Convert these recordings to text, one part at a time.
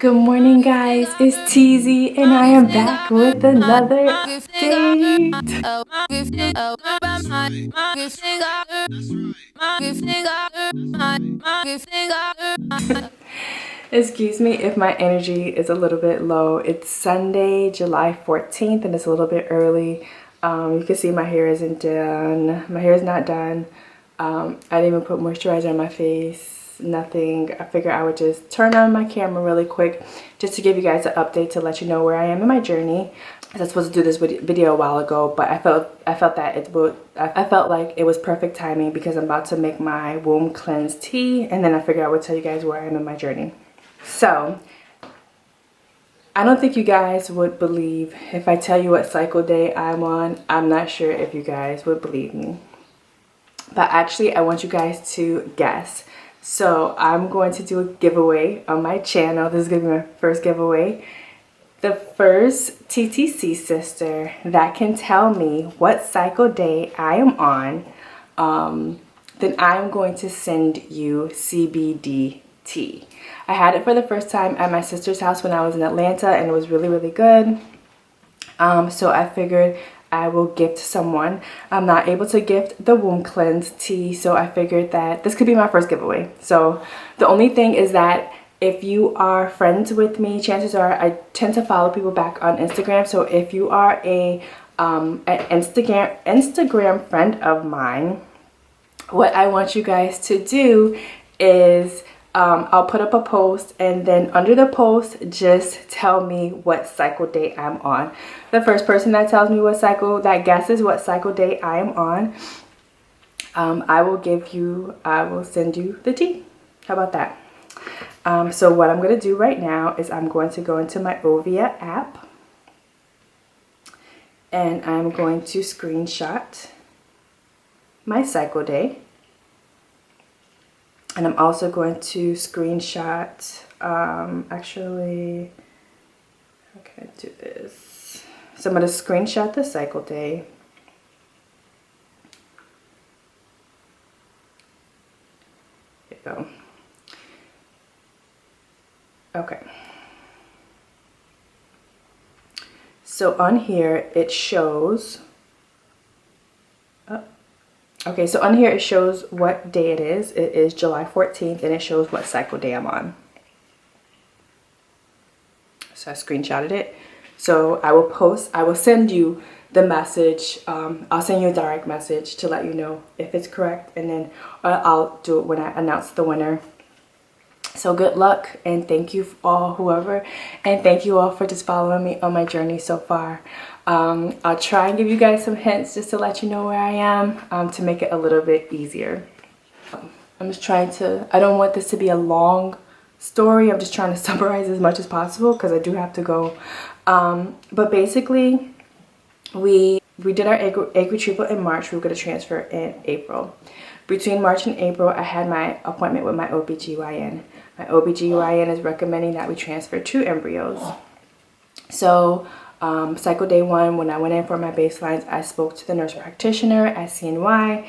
Good morning, guys. It's TZ, and I am back with another update. Excuse me if my energy is a little bit low. It's Sunday, July 14th, and it's a little bit early. You can see my hair isn't done. My hair is not done. I didn't even put moisturizer on my face. Nothing. I figured I would just turn on my camera really quick just to give you guys an update to let you know where I am in my journey. I was supposed to do this video a while ago, but I felt like it was perfect timing because I'm about to make my womb cleanse tea, and then I figured I would tell you guys where I am in my journey. So I don't think you guys would believe if I tell you what cycle day I'm on. I'm not sure if you guys would believe me, but actually I want you guys to guess. So I'm going to do a giveaway on my channel. This is going to be my first giveaway. The first TTC sister that can tell me what cycle day I am on, then I'm going to send you CBD tea. I had it for the first time at my sister's house when I was in Atlanta, and it was really, really good. So I figured I will gift someone. I'm not able to gift the womb cleanse tea, so I figured that this could be my first giveaway. So the only thing is that if you are friends with me, chances are I tend to follow people back on Instagram. So if you are an Instagram friend of mine, what I want you guys to do is I'll put up a post, and then under the post just tell me what cycle day I'm on. The first person that tells me that guesses what cycle day I am on, I will send you the tea. How about that? So what I'm going to do right now is I'm going to go into my Ovia app, and I'm going to screenshot my cycle day. And I'm also going to screenshot, actually, how can I do this? So I'm going to screenshot the cycle day. There you go. Okay. So on here it shows, okay, so on here it shows what day it is. It is July 14th, and it shows what cycle day I'm on. So I screenshotted it. So I will send you the message. I'll send you a direct message to let you know if it's correct, and then I'll do it when I announce the winner. So good luck, and thank you all, and thank you all for just following me on my journey so far. I'll try and give you guys some hints just to let you know where I am, to make it a little bit easier. I'm just trying to, I don't want this to be a long story. I'm just trying to summarize as much as possible because I do have to go. But basically, we did our egg retrieval in March. We were going to transfer in April. Between March and April, I had my appointment with my OBGYN. My OBGYN is recommending that we transfer 2 embryos. So cycle day 1, when I went in for my baselines, I spoke to the nurse practitioner at CNY.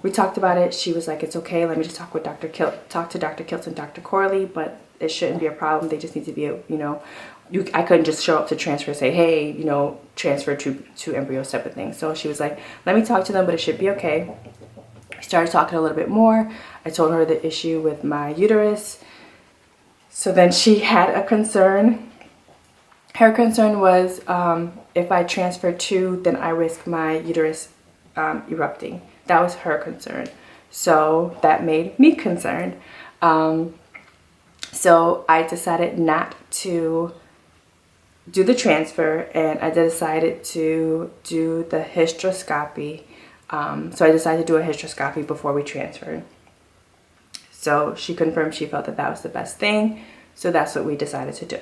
We talked about it. She was like, it's okay, let me just talk to Dr. Kilt and Dr. Corley, but it shouldn't be a problem. They just need to be, I couldn't just show up to transfer and say, hey, transfer 2 embryos type of thing. So she was like, let me talk to them, but it should be okay. We started talking a little bit more. I told her the issue with my uterus. So then she had a concern. Her concern was if I transfer 2, then I risk my uterus erupting. That was her concern. So that made me concerned. So I decided not to do the transfer, and I decided to do the hysteroscopy. So I decided to do a hysteroscopy before we transferred. So she confirmed she felt that was the best thing. So that's what we decided to do.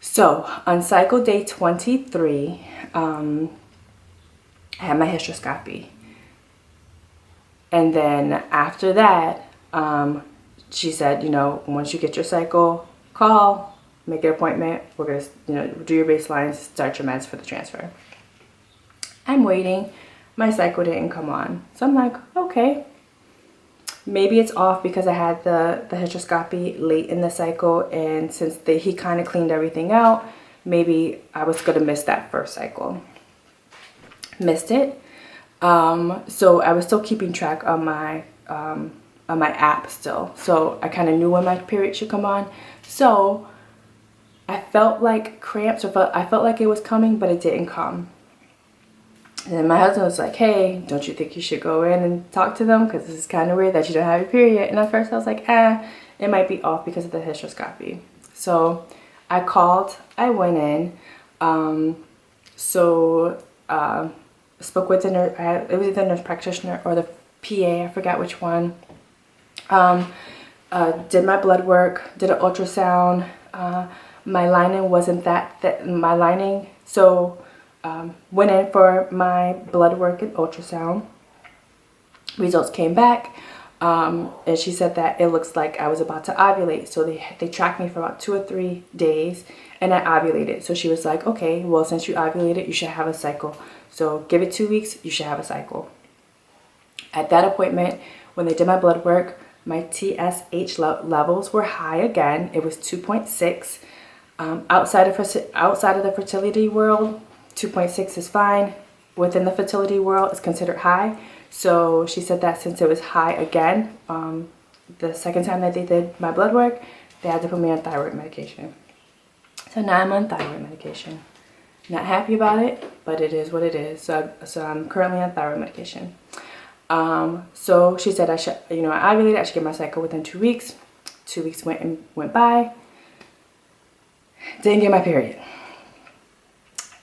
So on cycle day 23, I had my hysteroscopy. And then after that, she said, once you get your cycle, call, make an appointment. We're going to, do your baselines, start your meds for the transfer. I'm waiting. My cycle didn't come on. So I'm like, okay. Maybe it's off because I had the hysteroscopy late in the cycle, and since he kind of cleaned everything out, maybe I was going to miss that first cycle. Missed it. So I was still keeping track on my app still. So I kind of knew when my period should come on. So I felt like cramps, or I felt like it was coming, but it didn't come. And then my husband was like, hey, don't you think you should go in and talk to them? Because this is kind of weird that you don't have your period. And at first I was like, it might be off because of the hysteroscopy. So I called, I went in. Spoke with the nurse, it was the nurse practitioner or the PA, I forgot which one. Did my blood work, did an ultrasound. My lining wasn't that thick, my lining. So went in for my blood work and ultrasound. Results came back, and she said that it looks like I was about to ovulate. So they tracked me for about 2 or 3 days, and I ovulated. So she was like, okay, well, since you ovulated, you should have a cycle. So give it 2 weeks, you should have a cycle. At that appointment, when they did my blood work, my TSH levels were high again. It was 2.6. Outside of the fertility world, 2.6 is fine. Within the fertility world, it's considered high. So she said that since it was high again, the second time that they did my blood work, they had to put me on thyroid medication. So now I'm on thyroid medication. Not happy about it, but it is what it is. So I'm currently on thyroid medication. So she said I should, I ovulated, I should get my cycle within 2 weeks. 2 weeks went by. Didn't get my period.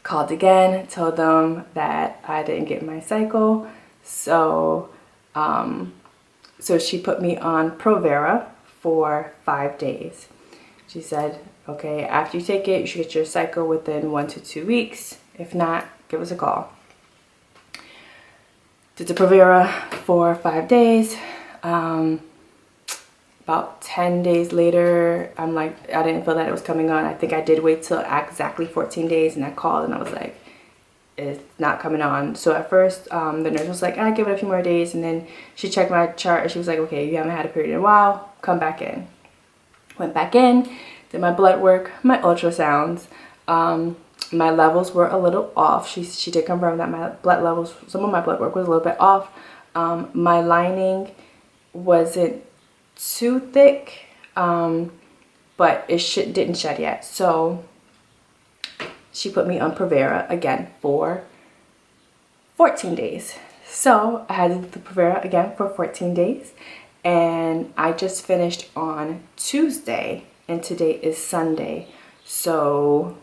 Called again, told them that I didn't get my cycle. So she put me on Provera for 5 days. She said, okay, after you take it, you should get your cycle within 1 to 2 weeks. If not, give us a call. Did the Provera for 5 days. About 10 days later, I'm like, I didn't feel that it was coming on. I think I did wait till exactly 14 days, and I called and I was like, it's not coming on. So at first, the nurse was like, I'll give it a few more days, and then she checked my chart and she was like, okay, you haven't had a period in a while, come back in. Went back in, did my blood work, my ultrasounds. My levels were a little off. She did confirm that my blood levels, some of my blood work was a little bit off. My lining wasn't too thick, but it didn't shed yet. So she put me on Provera again for 14 days. So I had the Provera again for 14 days, and I just finished on Tuesday, and today is Sunday. So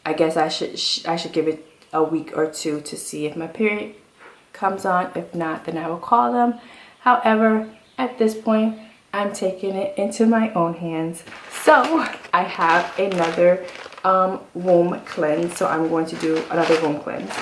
I guess I should give it a week or two to see if my period comes on. If not, then I will call them. However, at this point, I'm taking it into my own hands. So I have another womb cleanse. So I'm going to do another womb cleanse.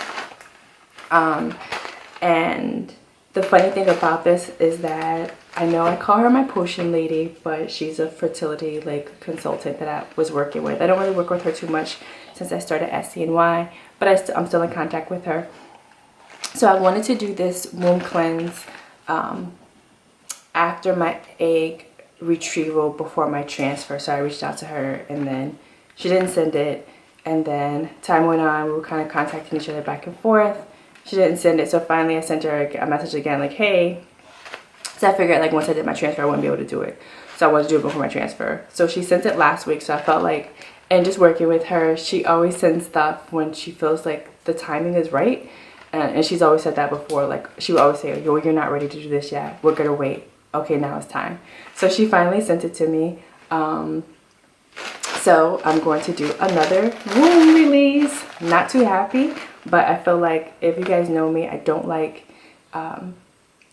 And the funny thing about this is that I know I call her my potion lady, but she's a fertility consultant that I was working with. I don't really work with her too much since I started SCNY, but I'm still in contact with her. So I wanted to do this womb cleanse after my egg retrieval, before my transfer. So I reached out to her, and then she didn't send it, and then time went on. We were kind of contacting each other back and forth. She didn't send it, so finally I sent her a message again, like, hey. So I figured once I did my transfer, I wouldn't be able to do it, so I wanted to do it before my transfer. So she sent it last week. So I felt like, and just working with her, she always sends stuff when she feels like the timing is right. And she's always said that before. Like, she would always say, yo, you're not ready to do this yet, we're gonna wait. Okay, now it's time. So she finally sent it to me. So I'm going to do another womb release. Not too happy, but I feel like, if you guys know me, I don't like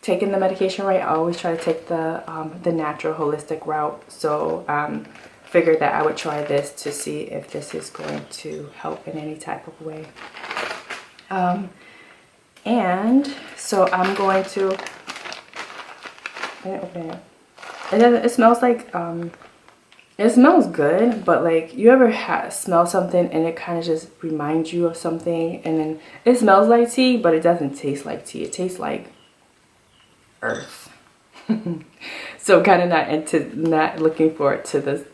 taking the medication right. I always try to take the natural holistic route. So figured that I would try this to see if this is going to help in any type of way. And so I'm going to open it. It smells like it smells good, but like, you ever smell something and it kind of just reminds you of something, and then it smells like tea, but it doesn't taste like tea. It tastes like earth. So I'm kind of not looking forward to the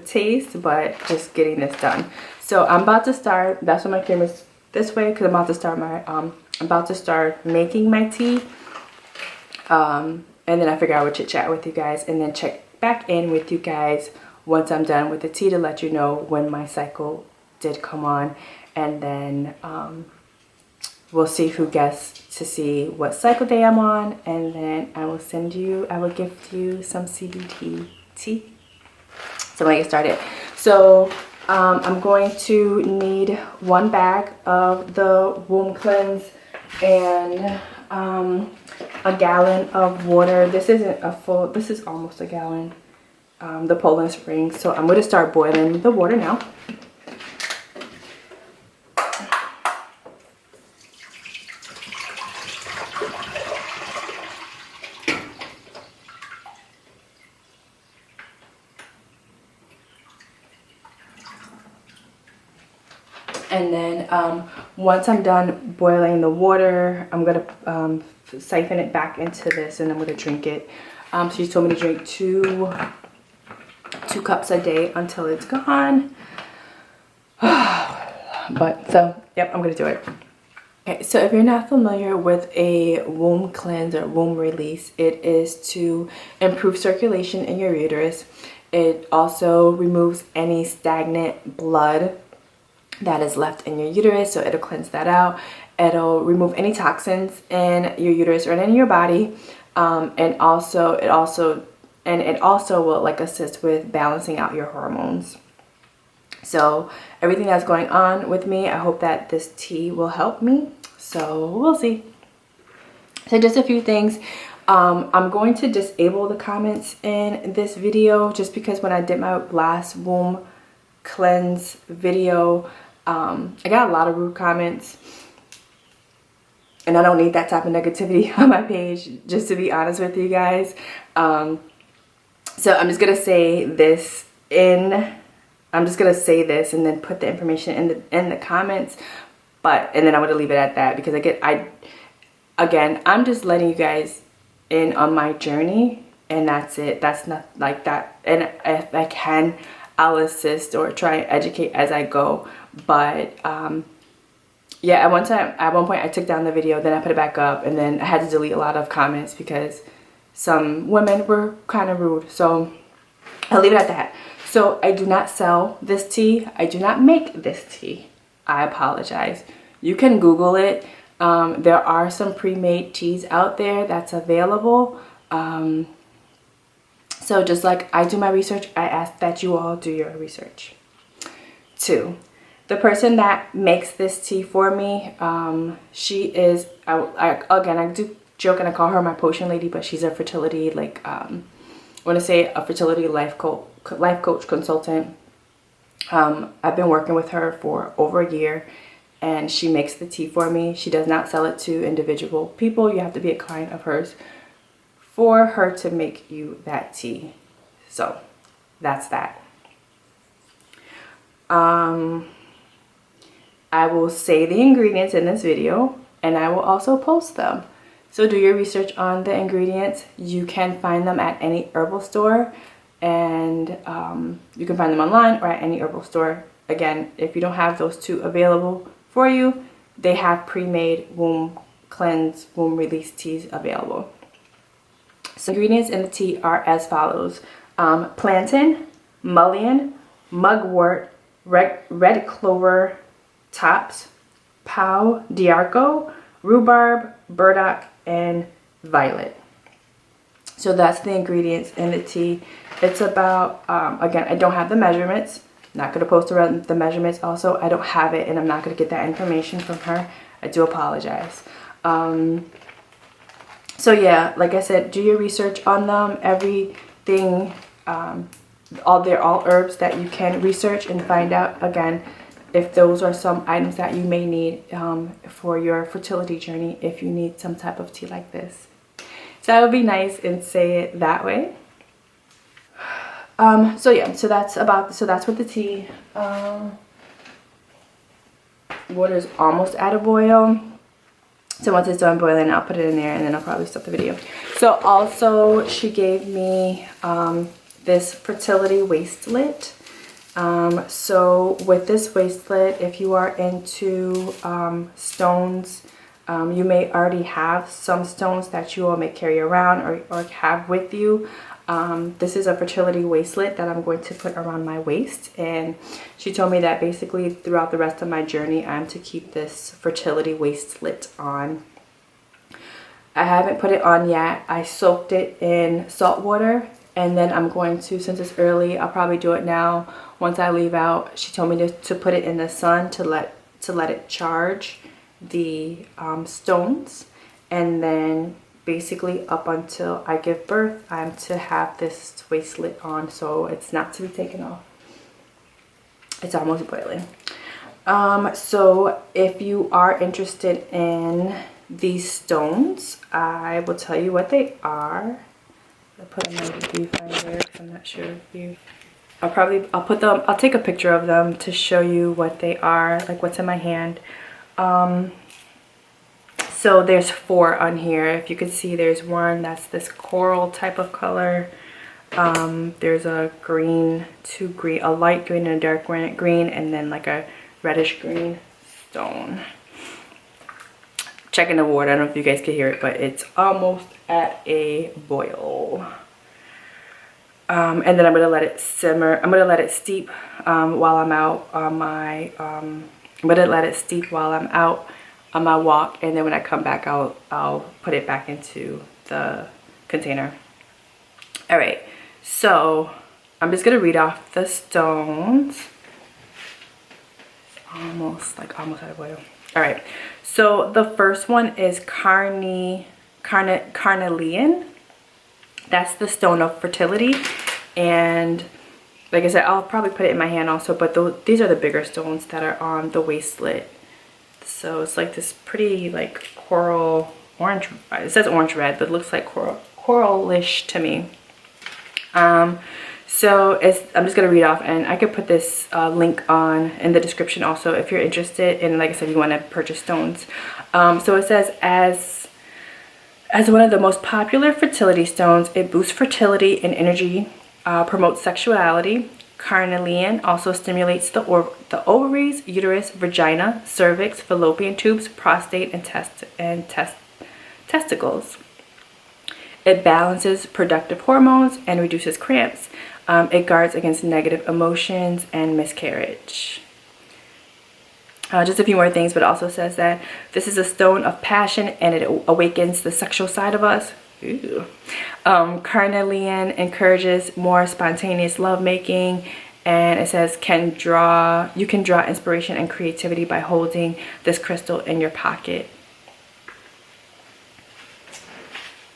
taste, but just getting this done. So I'm about to start. That's why my camera's this way, because I'm about to start making my tea. And then I figure I would chit chat with you guys and then check back in with you guys once I'm done with the tea to let you know when my cycle did come on, and then we'll see who guessed to see what cycle day I'm on, and then I will gift you some CBD tea. So I'm gonna get started. So I'm going to need 1 bag of the womb cleanse and a gallon of water. This isn't a full, this is almost a gallon, the Poland Spring. So I'm going to start boiling the water now. And then once I'm done boiling the water, I'm going to siphon it back into this, and I'm going to drink it. She told me to drink two cups a day until it's gone. But so, yep, I'm going to do it. Okay, so if you're not familiar with a womb cleanse or womb release, it is to improve circulation in your uterus. It also removes any stagnant blood that is left in your uterus, so it'll cleanse that out. It'll remove any toxins in your uterus or in your body, and it also will like assist with balancing out your hormones. So everything that's going on with me, I hope that this tea will help me. So we'll see. So just a few things. I'm going to disable the comments in this video just because when I did my last womb cleanse video, I got a lot of rude comments, and I don't need that type of negativity on my page, just to be honest with you guys. So I'm just gonna say this and then put the information in the comments, and then I'm gonna leave it at that, because I'm just letting you guys in on my journey, and that's it. That's not like that. And if I can, I'll assist or try and educate as I go. But yeah, at one point I took down the video, then I put it back up, and then I had to delete a lot of comments because some women were kind of rude. So I'll leave it at that. So I do not sell this tea. I do not make this tea. I apologize. You can Google it. There are some pre-made teas out there that's available. So just like I do my research, I ask that you all do your research. 2, the person that makes this tea for me, she is, I do joke and I call her my potion lady, but she's a fertility, like, I want to say a fertility life coach consultant. I've been working with her for over a year, and she makes the tea for me. She does not sell it to individual people. You have to be a client of hers for her to make you that tea. So that's that. I will say the ingredients in this video, and I will also post them. So do your research on the ingredients. You can find them at any herbal store, and you can find them online or at any herbal store. Again, if you don't have those 2 available for you, they have pre-made womb cleanse, womb release teas available. So ingredients in the tea are as follows: Plaintain, Mullien, Mugwort, red Clover Tops, Pau D'arco, Rhubarb, Burdock, and Violet. So that's the ingredients in the tea. It's about, again, I don't have the measurements. I'm not going to post around the measurements. Also, I don't have it, and I'm not going to get that information from her. I do apologize. So yeah, like I said, do your research on them. Everything, they're all herbs that you can research and find out, again, if those are some items that you may need for your fertility journey, if you need some type of tea like this. So I would be nice and say it that way. So yeah, so that's with the tea. Water's almost out of boil. So once it's done boiling, I'll put it in there, and then I'll probably stop the video. So also she gave me this fertility waistlet. So with this waistlet, if you are into stones, you may already have some stones that you all may carry around or have with you. This is a fertility waistlet that I'm going to put around my waist, and she told me that basically throughout the rest of my journey I'm to keep this fertility waistlet on. I haven't put it on yet. I soaked it in salt water, and then I'm going to, since it's early, I'll probably do it now once I leave out. She told me to put it in the sun to let it charge the stones, and then basically up until I give birth I'm to have this waistlet on, so it's not to be taken off. It's almost boiling. So if you are interested in these stones, I will tell you what they are. I'll put them in the viewfinder because I'm not sure if you... I'll take a picture of them to show you what they are, like what's in my hand. So there's 4 on here. If you can see, there's one that's this coral type of color. There's a green, a light green and a dark green, and then like a reddish green stone. Checking the water. I don't know if you guys can hear it, but it's almost at a boil. And then I'm gonna let it simmer. I'm gonna let it steep while I'm out on my. I'm gonna let it steep while I'm out on my walk, and then when I come back, I'll put it back into the container. All right. So I'm just gonna read off the stones. Almost out of boil. All right, so the first one is Carnelian. That's the stone of fertility, and like I said, I'll probably put it in my hand also, but these are the bigger stones that are on the waistlet. So it's like this pretty like coral orange, it says orange red, but it looks like coralish to me. So I'm just going to read off, and I could put this link on in the description also if you're interested, and like I said, if you want to purchase stones. So it says, as one of the most popular fertility stones, it boosts fertility and energy, promotes sexuality. Carnelian also stimulates the ovaries, uterus, vagina, cervix, fallopian tubes, prostate, and testicles. It balances productive hormones and reduces cramps. It guards against negative emotions and miscarriage. Just a few more things, but it also says that this is a stone of passion and it awakens the sexual side of us. Ooh. Carnelian encourages more spontaneous lovemaking, and it says you can draw inspiration and creativity by holding this crystal in your pocket.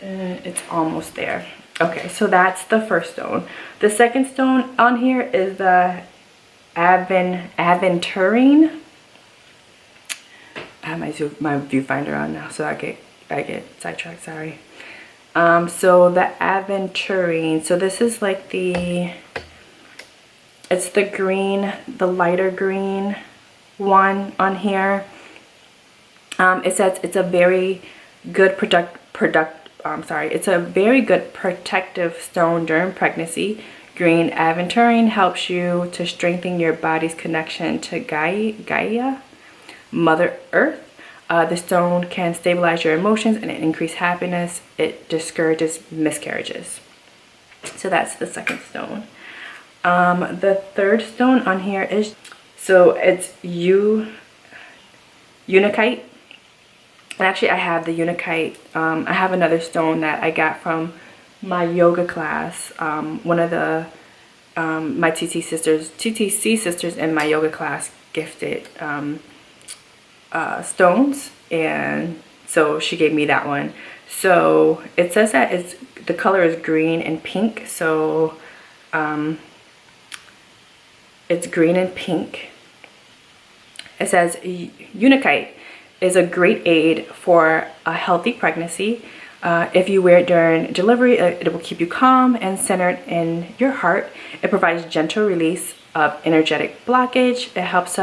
It's almost there. Okay, so that's the first stone. The second stone on here is the Aventurine. I have my viewfinder on now, so I get sidetracked. Sorry. So the Aventurine. So this is like it's the green, the lighter green one on here. It says it's a very good it's a very good protective stone during pregnancy. Green Aventurine helps you to strengthen your body's connection to Gaia, Mother Earth. The stone can stabilize your emotions and increase happiness. It discourages miscarriages. So that's the second stone. The third stone on here is, so it's Unakite. And actually, I have the Unakite. I have another stone that I got from my yoga class. One of the my TTC sisters in my yoga class gifted stones, and so she gave me that one. So it says that the color is green and pink. So it's green and pink. It says Unakite is a great aid for a healthy pregnancy. If you wear it during delivery, it will keep you calm and centered in your heart. It provides gentle release of energetic blockage. It helps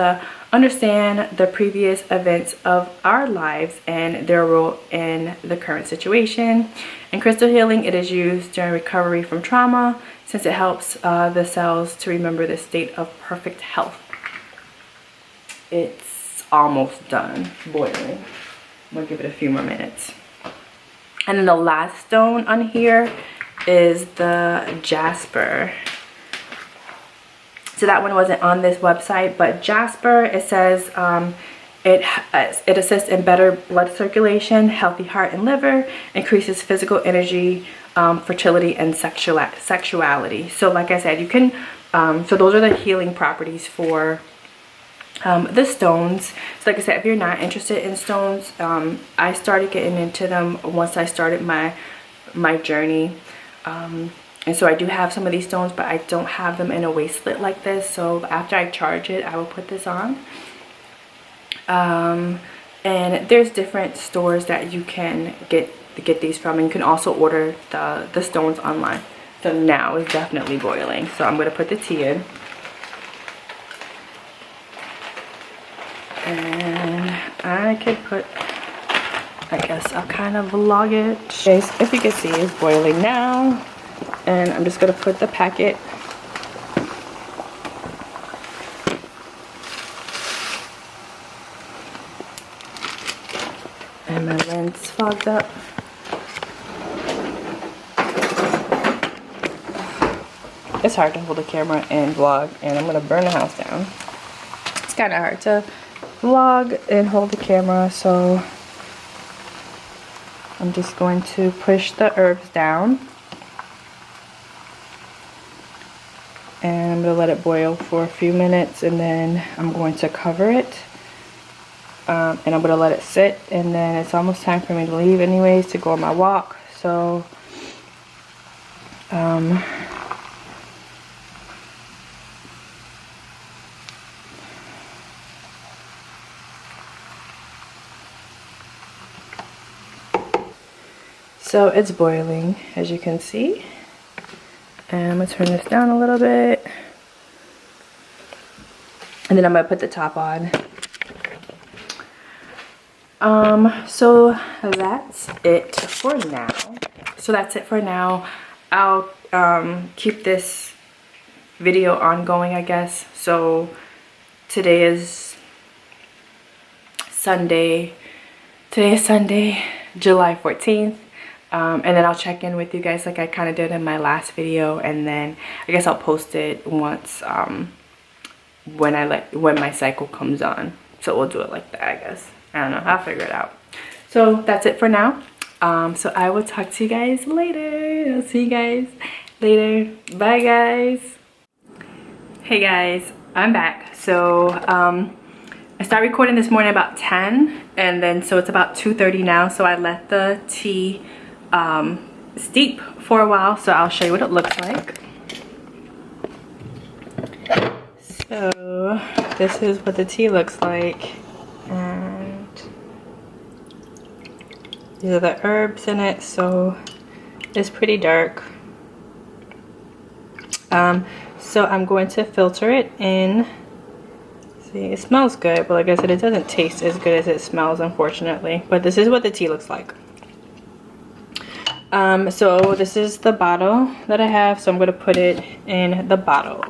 understand the previous events of our lives and their role in the current situation. In crystal healing, it is used during recovery from trauma, since it helps the cells to remember the state of perfect health. It's almost done boiling. I'm gonna give it a few more minutes. And then the last stone on here is the Jasper. So that one wasn't on this website, but Jasper, it says it assists in better blood circulation, healthy heart and liver, increases physical energy, fertility, and sexuality. So like I said, you can, so those are the healing properties for the stones. So like I said, if you're not interested in stones, I started getting into them once I started my journey, and so I do have some of these stones, but I don't have them in a waistlet like this. So after I charge it, I will put this on. And there's different stores that you can get these from, and you can also order the stones online. So now it's definitely boiling, so I'm going to put the tea in. And I could put, I guess I'll kind of vlog it. Okay, so if you can see, it's boiling now. And I'm just going to put the packet and my lens fogged up. It's hard to hold the camera and vlog, and I'm going to burn the house down. It's kind of hard to vlog and hold the camera, so I'm just going to push the herbs down, and I'm going to let it boil for a few minutes, and then I'm going to cover it, and I'm going to let it sit, and then it's almost time for me to leave anyways to go on my walk. So so it's boiling, as you can see. And I'm going to turn this down a little bit. And then I'm going to put the top on. So that's it for now. I'll keep this video ongoing, I guess. So today is Sunday. Today is Sunday, July 14th. And then I'll check in with you guys like I kind of did in my last video, and then I guess I'll post it once when my cycle comes on. So we'll do it like that, I guess. I don't know, I'll figure it out. So that's it for now. So I will talk to you guys later. I'll see you guys later. Bye guys. Hey guys, I'm back. So I started recording this morning about 10, and then so it's about 2:30 now. So I let the tea steep for a while, so I'll show you what it looks like. So this is what the tea looks like, and these are the herbs in it, so it's pretty dark. So I'm going to filter it in. See, it smells good, but like I said, it doesn't taste as good as it smells, unfortunately. But this is what the tea looks like. So this is the bottle that I have, so I'm going to put it in the bottle.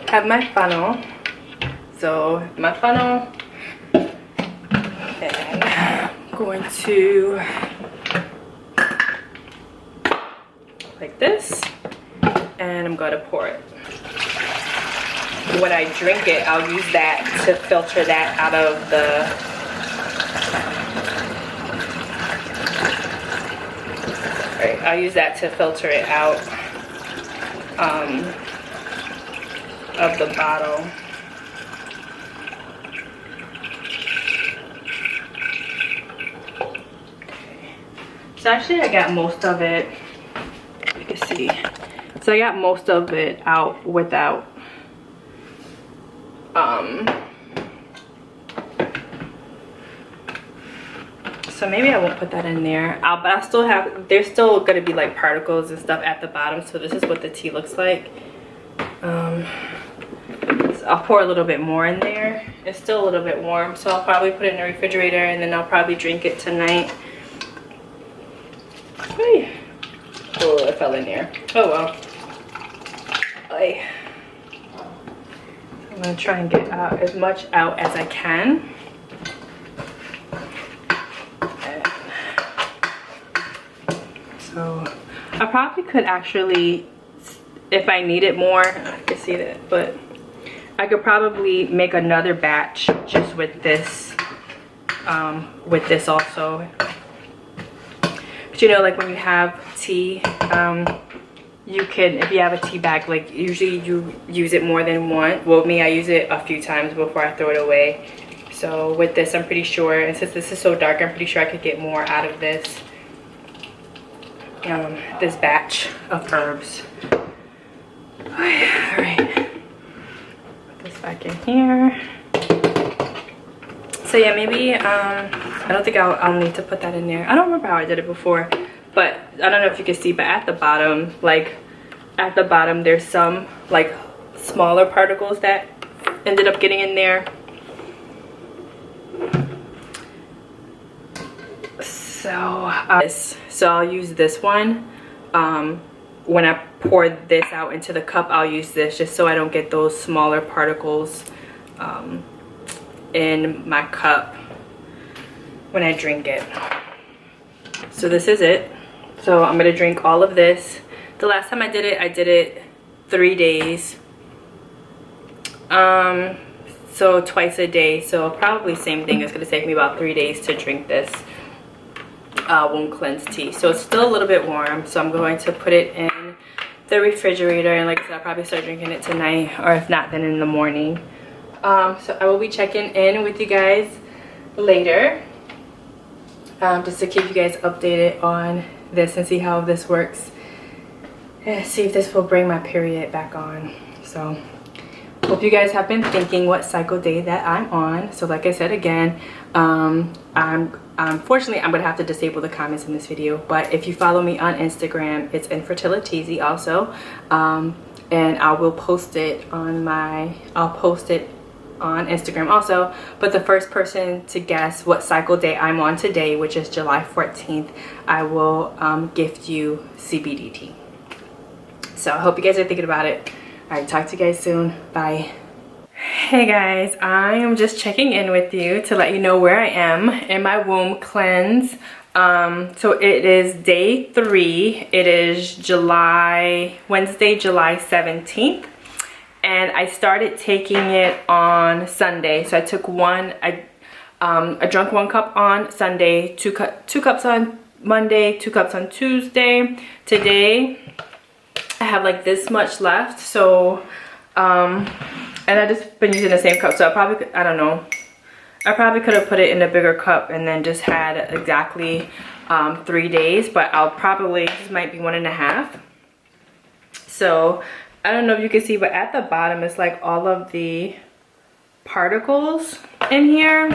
I have my funnel. So my funnel, and I'm going to like this, and I'm going to pour it. When I drink it, I'll use that to filter that out of the I'll use that to filter it out of the bottle. So actually I got most of it, you can see. So I got most of it out without So maybe I won't put that in there. But I still have, there's still gonna be like particles and stuff at the bottom. So this is what the tea looks like. So I'll pour a little bit more in there. It's still a little bit warm, so I'll probably put it in the refrigerator and then I'll probably drink it tonight. Hey. Oh, it fell in there. Oh well. Hey. I'm gonna try and get out as much out as I can. So I probably could actually, if I needed more, I can see that, but I could probably make another batch just with this also. But you know, like when you have tea, you can, if you have a tea bag, like usually you use it more than one. Well, me, I use it a few times before I throw it away. So with this, I'm pretty sure, and since this is so dark, I'm pretty sure I could get more out of this this batch of herbs. All right, put this back in here. So yeah, maybe I don't think I'll need to put that in there. I don't remember how I did it before, but I don't know if you can see, but at the bottom, like at the bottom, there's some like smaller particles that ended up getting in there. So I'll use this one. When I pour this out into the cup, I'll use this just so I don't get those smaller particles in my cup when I drink it. So this is it. So I'm gonna drink all of this. The last time I did it 3 days. So twice a day. So probably same thing. It's gonna take me about 3 days to drink this womb cleanse tea. So it's still a little bit warm, so I'm going to put it in the refrigerator, and like I said, I'll probably start drinking it tonight, or if not, then in the morning. So I will be checking in with you guys later, just to keep you guys updated on this and see how this works, and see if this will bring my period back on. So hope you guys have been thinking what cycle day that I'm on. So like I said again, unfortunately I'm gonna have to disable the comments in this video, but if you follow me on Instagram, it's Fertility also, and I will post it on Instagram also. But the first person to guess what cycle day I'm on today, which is July 14th, I will gift you CBD. So I hope you guys are thinking about it. All right, talk to you guys soon. Bye. Hey guys, I am just checking in with you to let you know where I am in my womb cleanse. So it is day 3. It is Wednesday, July 17th. And I started taking it on Sunday. So I took I drank 1 cup on Sunday, 2 cups on Monday, 2 cups on Tuesday. Today, I have like this much left. So, and I just been using the same cup, so I don't know. I probably could have put it in a bigger cup and then just had exactly 3 days, but this might be 1.5. So I don't know if you can see, but at the bottom it's like all of the particles in here.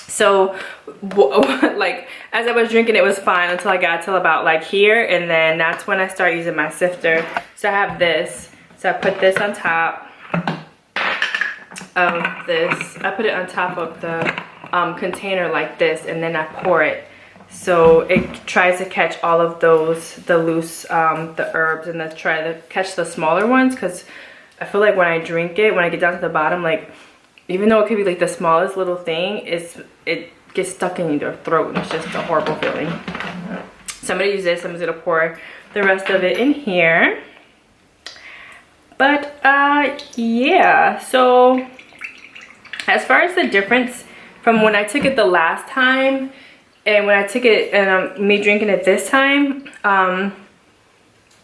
So like as I was drinking, it was fine until I got till about like here, and then that's when I start using my sifter. So I have this, so I put this on top of this. I put it on top of the container like this, and then I pour it. So it tries to catch all of those, the loose, the herbs, and then try to catch the smaller ones, because I feel like when I drink it, when I get down to the bottom, like even though it could be like the smallest little thing, it gets stuck in your throat, and it's just a horrible feeling. So I'm gonna use this. I'm just gonna pour the rest of it in here. But yeah, so as far as the difference from when I took it the last time and when I took it and me drinking it this time,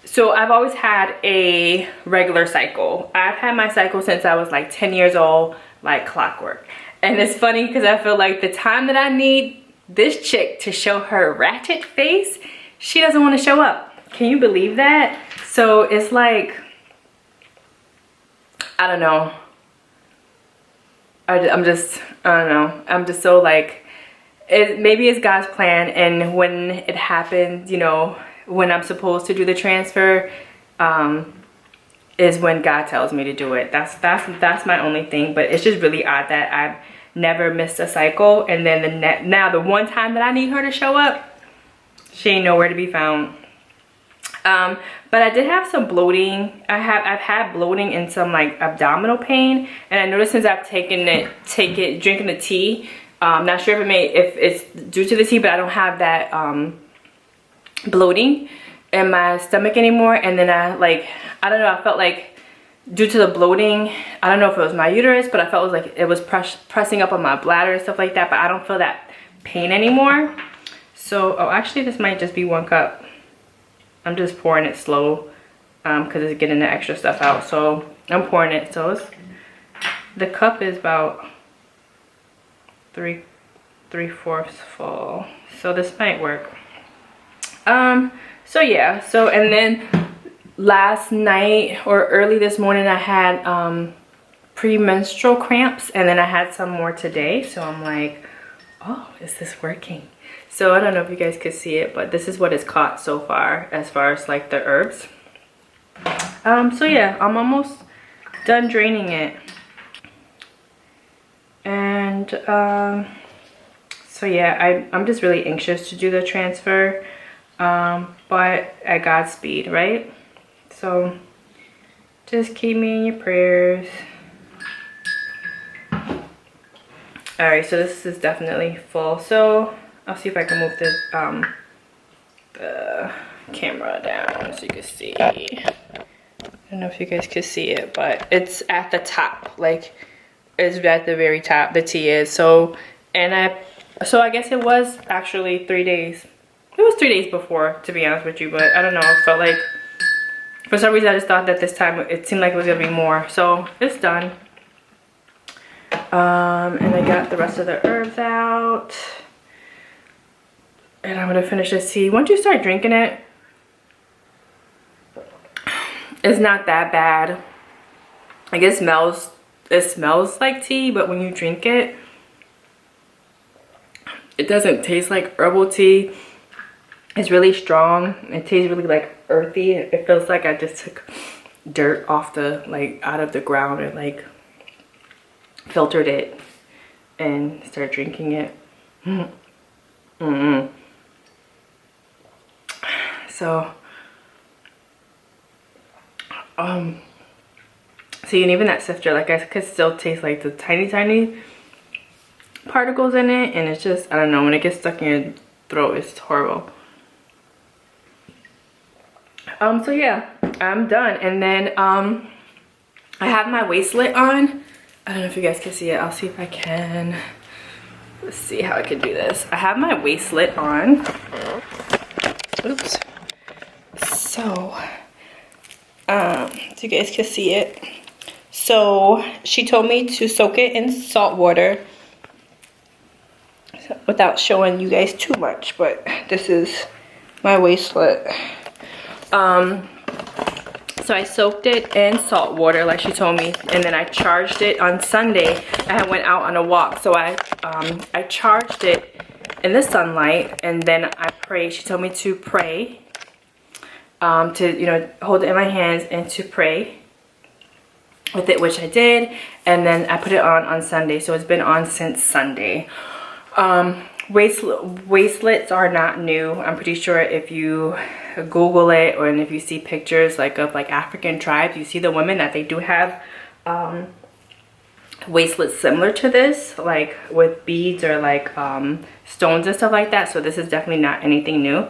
so I've always had a regular cycle. I've had my cycle since I was like 10 years old, like clockwork. And it's funny because I feel like the time that I need this chick to show her ratchet face, she doesn't want to show up. Can you believe that? So it's like, I don't know. I don't know. I'm just so like, maybe it's God's plan, and when it happens, you know, when I'm supposed to do the transfer, is when God tells me to do it. That's my only thing. But it's just really odd that I've never missed a cycle, and then now the one time that I need her to show up, she ain't nowhere to be found. But I did have some bloating. I've had bloating and some like abdominal pain, and I noticed since I've drinking the tea, not sure if it's due to the tea, but I don't have that bloating in my stomach anymore. And then I don't know, I felt like due to the bloating, I don't know if it was my uterus, but I felt like it was pressing up on my bladder and stuff like that, but I don't feel that pain anymore. So, oh, actually this might just be 1 cup. I'm just pouring it slow because it's getting the extra stuff out. So I'm pouring it. So the cup is about 3/4 full. So this might work. So yeah. So, and then last night or early this morning I had premenstrual cramps, and then I had some more today. So I'm like, oh, is this working? So I don't know if you guys could see it, but this is what it's caught so far as like the herbs. So yeah, I'm almost done draining it. And so yeah, I'm just really anxious to do the transfer, but at God's speed, right? So just keep me in your prayers. All right, so this is definitely full. So I'll see if I can move the camera down so you can see. I don't know if you guys can see it, but it's at the top, like it's at the very top, the tea is. So I guess it was actually 3 days. It was 3 days before, to be honest with you, but I don't know, it felt like, for some reason I just thought that this time it seemed like it was gonna be more. So it's done. And I got the rest of the herbs out. And I'm gonna finish this tea. Once you start drinking it, it's not that bad. Like it smells like tea, but when you drink it, it doesn't taste like herbal tea. It's really strong. It tastes really like earthy. It feels like I just took dirt off out of the ground and like filtered it and started drinking it. So, see, and even that sifter, like I could still taste like the tiny particles in it, and it's just, I don't know, when it gets stuck in your throat, it's horrible. So yeah, I'm done. And then, I have my waistlet on. I don't know if you guys can see it. I'll see if I can. Let's see how I can do this. I have my waistlet on. Oops. So you guys can see it. So she told me to soak it in salt water without showing you guys too much, but this is my waistlet. So I soaked it in salt water like she told me, and then I charged it on Sunday. I went out on a walk, so I charged it in the sunlight, and then I prayed. She told me to pray, to, you know, hold it in my hands and to pray with it, which I did, and then I put it on Sunday. So it's been on since Sunday. Waistlets are not new. I'm pretty sure if you Google it, or if you see pictures like of like African tribes, you see the women that they do have waistlets similar to this, like with beads or like stones and stuff like that. So this is definitely not anything new.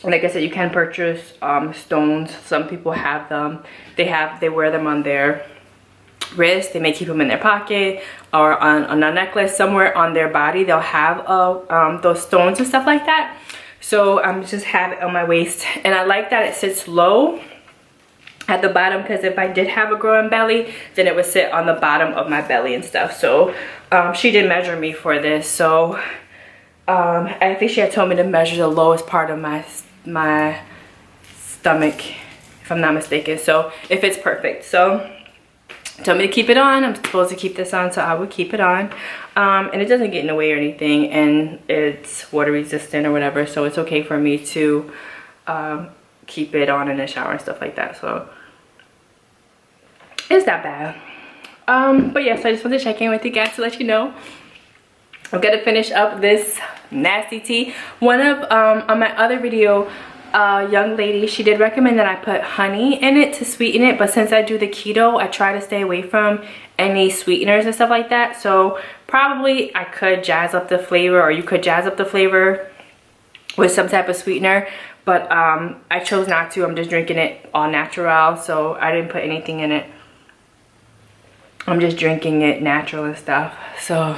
Like I said, you can purchase stones. Some people have them. They wear them on their wrist. They may keep them in their pocket or on a necklace somewhere on their body. They'll have those stones and stuff like that. So I'm just have it on my waist, and I like that it sits low at the bottom, because if I did have a growing belly, then it would sit on the bottom of my belly and stuff. So she did measure me for this. So I think she had told me to measure the lowest part of my stomach, if I'm not mistaken. So if it's perfect. So told me to keep it on. I'm supposed to keep this on, so I would keep it on. And it doesn't get in the way or anything, and it's water resistant or whatever, so it's okay for me to keep it on in the shower and stuff like that. So it's not bad. But yes, I just wanted to check in with you guys to let you know. I'm gonna finish up this nasty tea. One of on my other video, young lady, she did recommend that I put honey in it to sweeten it, but since I do the keto, I try to stay away from any sweeteners and stuff like that. So probably I could jazz up the flavor, or you could jazz up the flavor with some type of sweetener, but I chose not to. I'm just drinking it all natural, so I didn't put anything in it. I'm just drinking it natural and stuff. So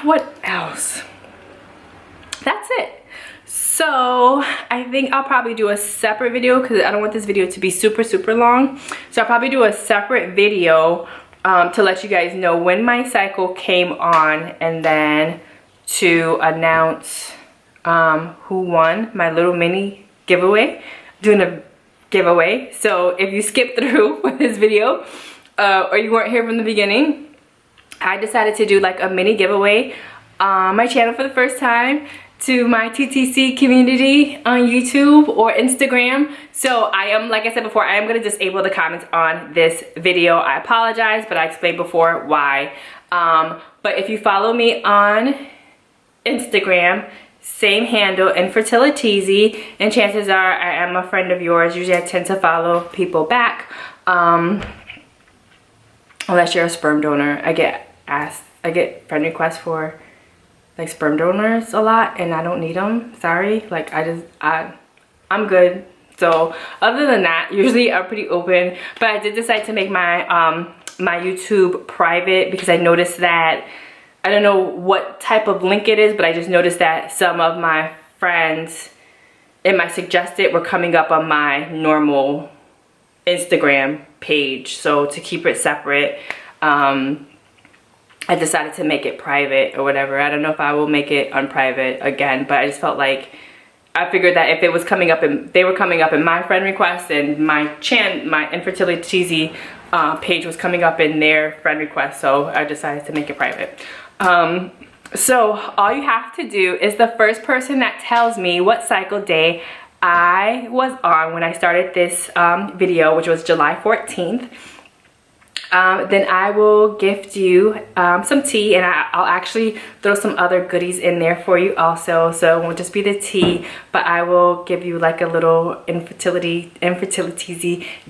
what else? That's it. So I think I'll probably do a separate video because I don't want this video to be super long. So I'll probably do a separate video to let you guys know when my cycle came on, and then to announce who won my little mini giveaway. Doing a giveaway. So if you skip through with this video or you weren't here from the beginning, I decided to do like a mini giveaway on my channel for the first time to my TTC community on YouTube or Instagram. So I am, like I said before, I am going to disable the comments on this video. I apologize, but I explained before why. But if you follow me on Instagram, same handle, Fertility, and chances are I am a friend of yours. Usually I tend to follow people back, unless you're a sperm donor. I get friend requests for like sperm donors a lot, and I don't need them. Sorry, like I'm good. So other than that, usually I'm pretty open. But I did decide to make my my YouTube private because I noticed that, I don't know what type of link it is, but I just noticed that some of my friends in my suggested were coming up on my normal Instagram page. So to keep it separate, I decided to make it private or whatever. I don't know if I will make it unprivate again, but I just felt like, I figured that if it was coming up and they were coming up in my friend requests, and my Infertility page was coming up in their friend request, so I decided to make it private. So all you have to do is the first person that tells me what cycle day I was on when I started this video, which was July 14th, then I will gift you some tea, and I'll actually throw some other goodies in there for you also. So it won't just be the tea, but I will give you like a little infertility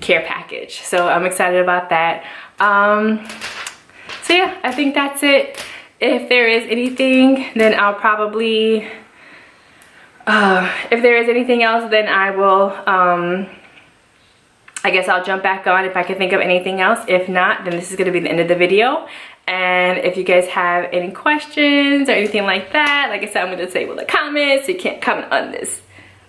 care package. So I'm excited about that. So yeah, I think that's it. If there is anything, then I'll probably, if there is anything else, then I will, I guess I'll jump back on if I can think of anything else. If not, then this is going to be the end of the video. And if you guys have any questions or anything like that, like I said, I'm going to disable the comments. So you can't comment on this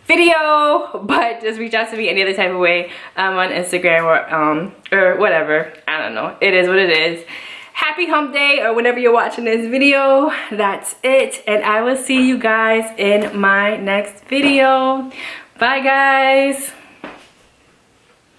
video, but just reach out to me any other type of way on Instagram or whatever. I don't know. It is what it is. Happy hump day, or whenever you're watching this video. That's it, and I will see you guys in my next video. Bye guys.